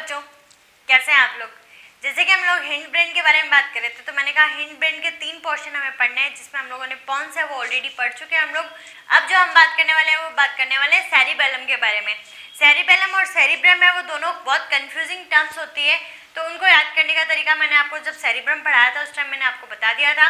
बच्चों, कैसे हैं आप लोग। जैसे कि हम लोग हिंड ब्रेन के बारे में बात कर रहे थे, तो मैंने कहा हिंड ब्रेन के 3 पोर्शन हमें पढ़ने हैं, जिसमें हम लोगों ने पॉन्स है वो ऑलरेडी पढ़ चुके हैं हम लोग। अब जो हम बात करने वाले हैं वो बात करने वाले हैं सेरिबेलम के बारे में। सेरिबेलम और सेरिब्रम है वो दोनों बहुत कंफ्यूजिंग टर्म्स होती है, तो उनको याद करने का तरीका मैंने आपको जब सेरिब्रम पढ़ाया था उस टाइम मैंने आपको बता दिया था।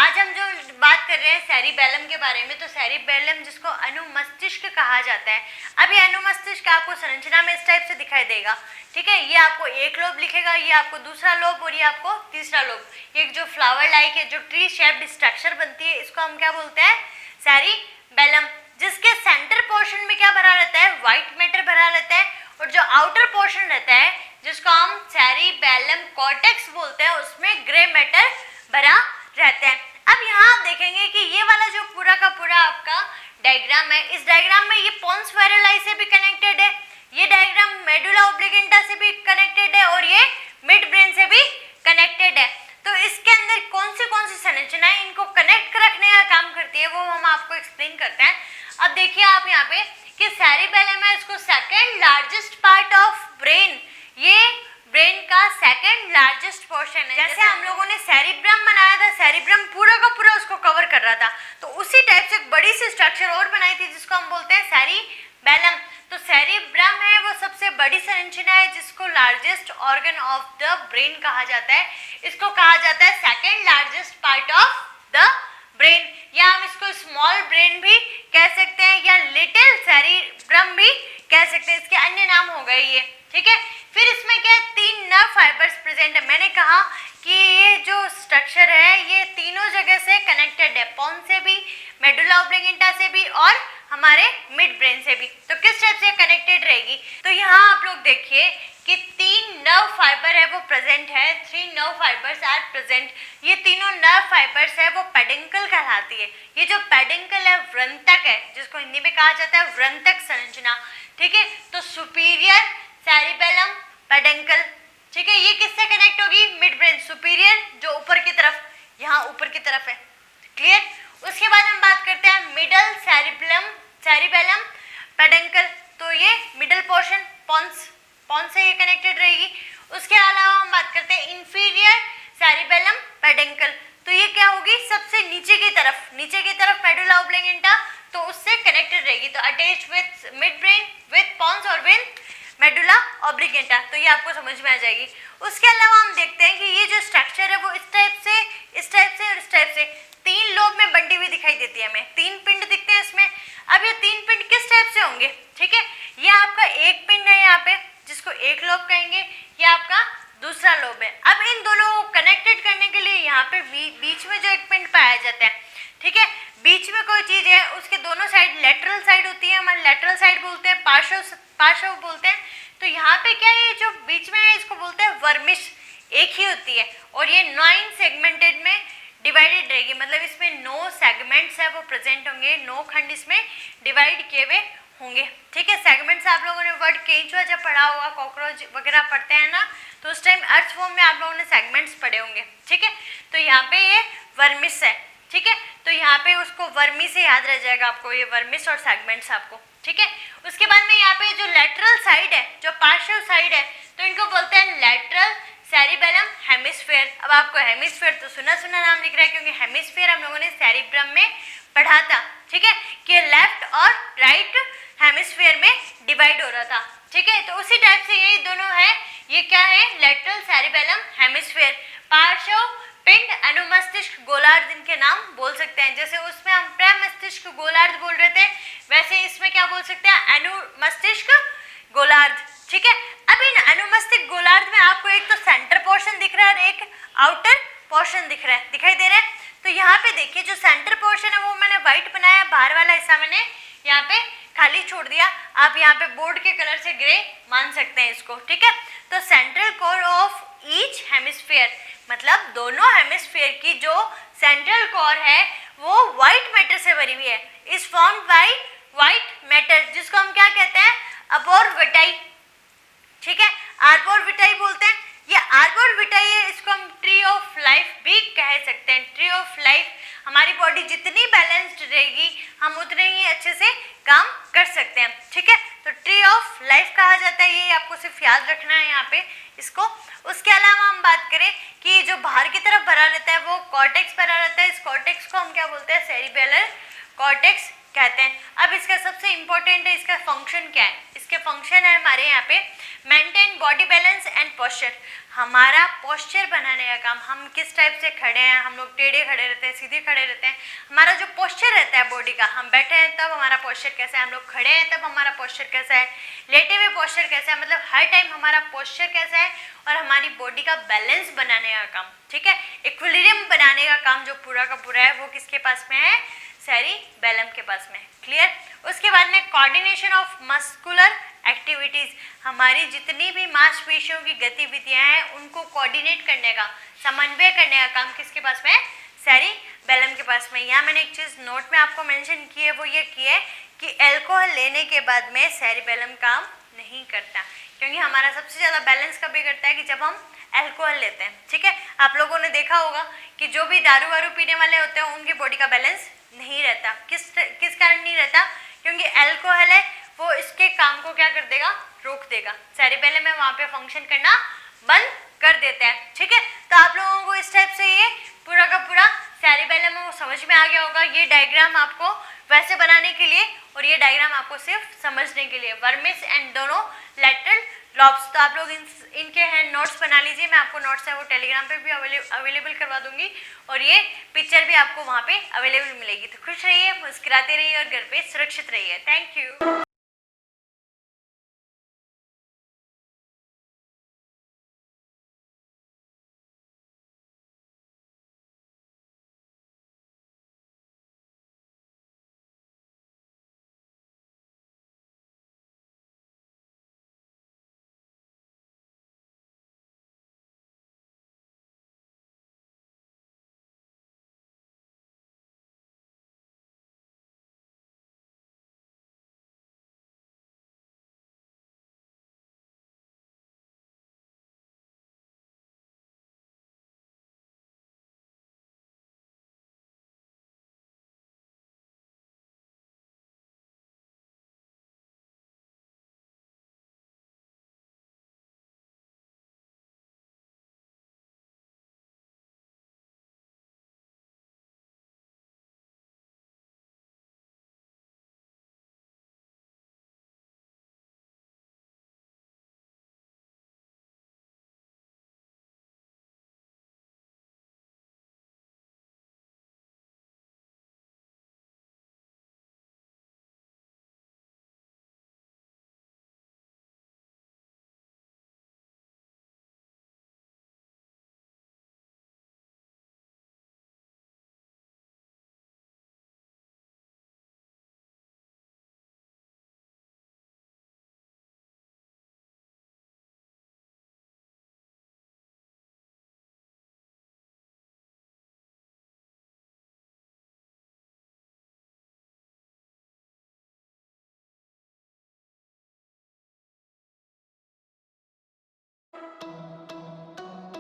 आज हम जो बात कर रहे हैं सेरिबेलम के बारे में, तो सेरिबेलम जिसको अनुमस्तिष्क कहा जाता है। अब ये अनुमस्तिष्क आपको संरचना में इस टाइप से दिखाई देगा, ठीक है। ये आपको एक लोब लिखेगा, ये आपको दूसरा लोब और ये आपको तीसरा लोब। ये जो फ्लावर लाइक है, जो ट्री शेप्ड स्ट्रक्चर बनती है, इसको हम क्या बोलते हैं, सेरिबेलम। जिसके सेंटर पोर्शन में क्या भरा रहता है, व्हाइट मैटर भरा रहता है, और जो आउटर पोर्शन रहता है जिसको हम सेरिबेलम कॉर्टेक्स बोलते हैं, उसमें ग्रे मैटर भरा रहता है। अब यहाँ आप देखेंगे कि ये वाला जो पूरा का पूरा आपका डायग्राम है, इस डायग्राम में ये पोन्स फेरेलाई से भी कनेक्टेड है, ये डायग्राम मेडुला ऑब्लिगेंटा से भी कनेक्टेड है, और ये मिड ब्रेन से भी कनेक्टेड है। तो इसके अंदर कौन सी संरचनाएं इनको कनेक्ट रखने का काम करती है, वो हम आपको एक्सप्लेन करते हैं। अब देखिए आप यहाँ पे कि सेरिबेलम है, इसको second largest part of brain, ये ब्रेन का सेकेंड लार्जेस्ट पोर्शन है। जैसे हम लोगों ने सेरिब्रम बनाया था, सेरिब्रम पूरा का पूरा उसको कवर कर रहा था, तो उसी टाइप से एक बड़ी सी स्ट्रक्चर और बनाई थी जिसको हम बोलते हैं सेरिबेलम। तो सेरिब्रम है वो सबसे बड़ी संरचना है, जिसको largest organ of the brain कहा जाता है। इसको कहा जाता है second largest part of the brain, या हम इसको स्मॉल ब्रेन भी कह सकते हैं, या लिटिल सेरिब्रम भी कह सकते हैं। इसके अन्य नाम हो गए ये, ठीक है। फिर इसमें क्या है, 3 नर्व फाइबर्स प्रेजेंट है। मैंने कहा कि ये जो स्ट्रक्चर है ये तीनों जगह से कनेक्टेड है, पोन्स से भी, मेडुला ऑब्लिगेंटा से भी और हमारे मिड ब्रेन से भी। तो किस टाइप से कनेक्टेड रहेगी, तो यहाँ आप लोग देखिए कि 3 नर्व फाइबर है वो प्रेजेंट है, 3 नर्व फाइबर्स आर प्रेजेंट। ये तीनों नर्व फाइबर्स है वो पेडिंकल कहलाती है। ये जो पेडिंकल है व्रंतक है, जिसको हिंदी में कहा जाता है व्रंतक संरचना, ठीक है। तो सुपीरियर सेरिबेलम पेडिंकल, ठीक है, ये किससे कनेक्ट होगी, मिड ब्रेन, सुपीरियर जो ऊपर की तरफ, यहाँ ऊपर की तरफ है, क्लियर। उसके बाद हम बात करते हैं मिडल सेरिबेलम पेडिंकल, तो ये मिडल पोर्शन पोन्स से ये कनेक्टेड रहेगी। उसके अलावा हम बात करते हैं इंफीरियर सेरिबेलम पेडिंकल, तो ये क्या होगी, सबसे नीचे की तरफ मेडुला ऑब्लिगेंटा, तो उससे कनेक्टेड रहेगी, तो attached with midbrain, with pons और विद मेडुला ऑब्लिगेंटा, तो ये आपको समझ में आ जाएगी। उसके अलावा हम देखते हैं कि ये जो स्ट्रक्चर है वो इस टाइप से और इस टाइप से 3 लोब में बंटी हुई दिखाई देती है हमें, 3 पिंड दिखते हैं इसमें। अब ये 3 पिंड किस टाइप से होंगे, ठीक है। ये आपका एक पिंड है यहाँ पे, जिसको एक लोब कहेंगे, ये आपका दूसरा लोब है। अब इन दोनों को कनेक्टेड करने के लिए यहाँ पे बीच में जो एक पिंड पाया जाता है, ठीक है, बीच में कोई चीज है, उसके दोनों साइड लेटरल साइड होती है, हमारे लेटरल साइड बोलते हैं, पार्श्व बोलते हैं। तो यहाँ पे क्या है, जो बीच में है इसको बोलते हैं वर्मिश, एक ही होती है, और ये 9 सेगमेंटेड में डिवाइडेड रहेगी, मतलब इसमें 9 सेगमेंट्स है वो प्रेजेंट होंगे, 9 खंड इसमें डिवाइड किए हुए होंगे, ठीक है। सेगमेंट्स आप लोगों ने वर्ड केंचुआ जब पढ़ा होगा, कॉकरोच वगैरह पढ़ते हैं ना, तो उस टाइम अर्थ फॉर्म में आप लोगों ने सेगमेंट्स पढ़े होंगे, ठीक है। तो यहाँ पे ये वर्मिस है, ठीक है, तो यहाँ पे उसको वर्मी से याद रह जाएगा आपको, ये वर्मिस और सेगमेंट्स आपको, ठीक है। उसके बाद में यहाँ पे जो लेटरल साइड है, जो पार्श्व साइड है, तो इनको बोलते हैं लेटरल सेरिबेलम हेमिस्फेयर। अब आपको हेमिस्फेयर तो सुना नाम लिख रहा है, क्योंकि हेमिस्फेयर हम लोगों ने सेरिब्रम में पढ़ा था, ठीक है, कि लेफ्ट और राइट हेमिस्फेयर में डिवाइड हो रहा था, ठीक है। तो उसी टाइप से ये दोनों है, ये क्या है, लेटरल सेरिबेलम हेमिस्फेयर। पार्श्व पिंड अनुमस्तिष्क गोलार्ध इनके नाम बोल सकते हैं, जैसे उसमें हम प्रमस्तिष्क गोलार्ध बोल रहे थे, वैसे इसमें क्या बोल सकते हैं, अनुमस्तिष्क गोलार्ध, ठीक है। अब इन अनुमस्तिष्क गोलार्ध में आपको एक तो सेंटर पोर्शन दिख रहा है और एक आउटर पोर्शन दिखाई दे रहा है। तो यहाँ पे देखिए जो सेंटर पोर्शन है वो मैंने व्हाइट बनाया, बाहर वाला हिस्सा मैंने यहाँ पे खाली छोड़ दिया। आप यहाँ पे बोर्ड के कलर से ग्रे मान सकते हैं इसको, ठीक है। तो central core of each hemisphere, मतलब दोनों हेमिस्फीयर की जो सेंट्रल कोर है वो व्हाइट मैटर से भरी हुई है, is formed by white matter, जिसको हम क्या कहते हैं, आर्बोरविटाई, ठीक है, आर्बोरविटाई बोलते हैं। ये आर्बोरविटाई है, इसको हम ट्री ऑफ लाइफ भी कह सकते हैं। ट्री ऑफ लाइफ, हमारी बॉडी जितनी बैलेंस्ड रहेगी हम उतने ही अच्छे से काम कर सकते हैं, ठीक है। तो तो ट्री ऑफ लाइफ कहा जाता है, ये आपको सिर्फ याद रखना है यहाँ पे इसको। उसके अलावा हम बात करें कि जो बाहर की तरफ भरा रहता है वो कॉर्टेक्स भरा रहता है, इस कॉर्टेक्स को हम क्या बोलते हैं, सेरिबेलर कॉर्टेक्स कहते हैं। अब इसका सबसे इंपॉर्टेंट है, इसका फंक्शन क्या है, इसके फंक्शन है हमारे यहाँ पे maintain body balance and posture, हमारा पोस्चर बनाने का काम, हम किस टाइप से खड़े हैं, हम लोग टेढ़े खड़े रहते हैं, सीधे खड़े रहते हैं, हमारा जो पोस्चर रहता है बॉडी का, हम बैठे हैं तब हमारा पोस्चर कैसा है, हम लोग खड़े हैं तब हमारा पोस्चर कैसा है, लेटे हुए पोस्चर कैसा है, मतलब हर टाइम हमारा पोस्चर कैसा है और हमारी बॉडी का बैलेंस बनाने का काम, ठीक है, इक्विलिब्रियम बनाने का काम जो पूरा का पूरा है वो किसके पास में है, सेरिबेलम के पास में। क्लियर। उसके बाद में कोऑर्डिनेशन ऑफ मस्कुलर एक्टिविटीज, हमारी जितनी भी मांसपेशियों की गतिविधियां हैं उनको कोऑर्डिनेट करने का, समन्वय करने का काम किसके पास में है, सेरिबेलम के पास में। यहाँ मैंने एक चीज नोट में आपको मेंशन की है, वो ये की है कि अल्कोहल लेने के बाद में सेरिबेलम काम नहीं करता, क्योंकि हमारा सबसे ज्यादा बैलेंस कभी करता है कि जब हम अल्कोहल लेते हैं, ठीक है। आप लोगों ने देखा होगा कि जो भी दारू वारू पीने वाले होते हैं उनकी बॉडी का बैलेंस नहीं रहता, किस कारण नहीं रहता, क्योंकि अल्कोहल है वो इसके काम को क्या कर देगा, रोक देगा, सेरिबेलम में वहां पे फंक्शन करना बंद कर देते हैं, ठीक है। तो आप लोगों को इस टाइप से ये पूरा का पूरा सेरिबेलम में वो समझ में आ गया होगा। ये डायग्राम आपको वैसे बनाने के लिए और ये डायग्राम आपको सिर्फ समझने के लिए, वर्मिस एंड दोनों लैटरल लॉब्स, तो आप लोग इनके हैं नोट्स बना लीजिए, मैं आपको नोट्स है वो टेलीग्राम पे भी अवेलेबल करवा दूंगी और ये पिक्चर भी आपको वहाँ पे अवेलेबल मिलेगी। तो खुश रहिए, मुस्कुराते रहिए और घर पे सुरक्षित रहिए। Thank you.